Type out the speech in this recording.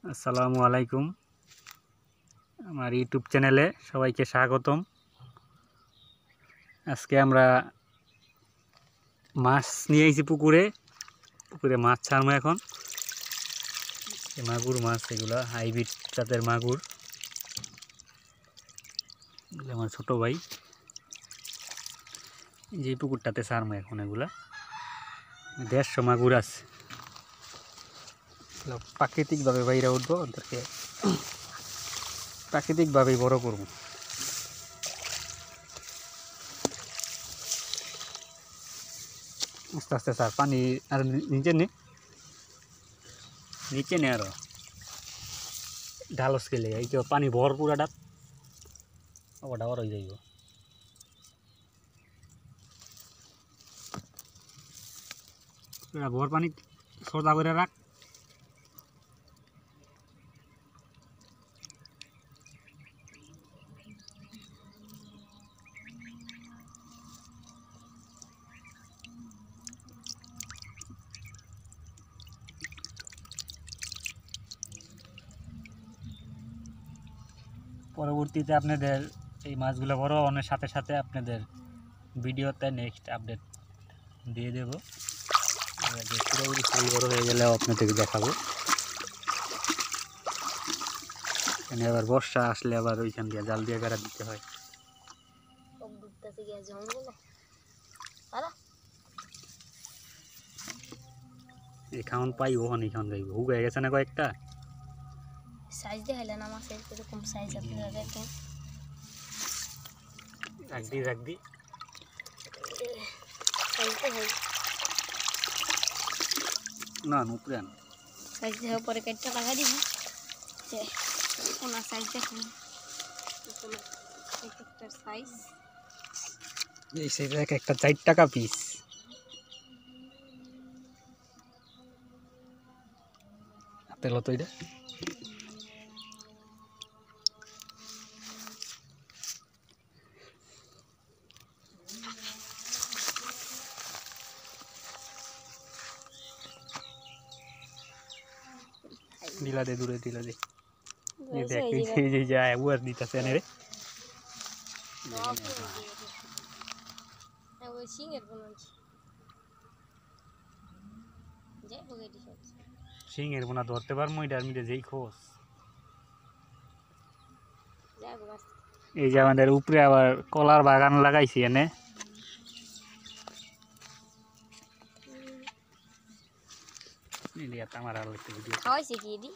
আসসালামু আলাইকুম। আমার ইউটিউব চ্যানেলে সবাইকে স্বাগতম। আজকে আমরা মাছ নিয়ে এসেছি পুকুরে মাছ ছাড়বো এখন। মাগুর মাছ, এগুলা হাইব্রিড জাতের মাগুর। এগুলো আমার ছোট ভাই, যে পুকুরটাতে ছাড়বো এখন। এগুলা 150 মাগুর আছে। প্রাকৃতিকভাবে বাইরে উঠবো, ওদেরকে প্রাকৃতিকভাবেই বড় করবো। আস্তে আস্তে স্যার, পানি আর নিচে নে আরো ঢালস খেলে এই তো পানি ভরপুর ডাব ওটা বড় হয়ে যাইব। ভর পানি সোজা করে রাখ। পরবর্তীতে আপনাদের এই মাছগুলো বড় হওয়ার সাথে সাথে আপনাদের ভিডিওতে নেক্সট আপডেট দিয়ে দেব। পুরোপুরি ফুল বড় হয়ে গেলেও আপনাদেরকে দেখাবো। এখানে আবার বর্ষা আসলে আবার ওইখান দিয়ে জাল দিয়ে গাড়া দিতে হয়। এখন পাইব, এখন যাইব। হুক হয়ে গেছে না কয়েকটা। সাইজ দেখাইলেন আমার সাইজ এরকম সাইজ আপনারা দেখেন। রাখবি সাইজ দেখাই না নুপুরান সাইজ দেওয়ার পরে কেটে লাগা দিব। যে ওনার সাইজ দেখেন, একটা সাইজ এই সাইজ একটা 4 টাকা পিস। আপেল তো এটা দিলা দে, দূরে দিলা দে। ये देख ये जाए वो दी तसे ने रे ওই সিংয়ের বলছি যে বগেটি সব সিং এর বোনা ধরতে পারমু এটার মধ্যে যেই খোস। যাক বাস এই যে আমাদের উপরে আবার কলার বাগান লাগাইছি এনে। নিলিয়া তামার আর একটা ভিডিও খাওয়াইছে কি দি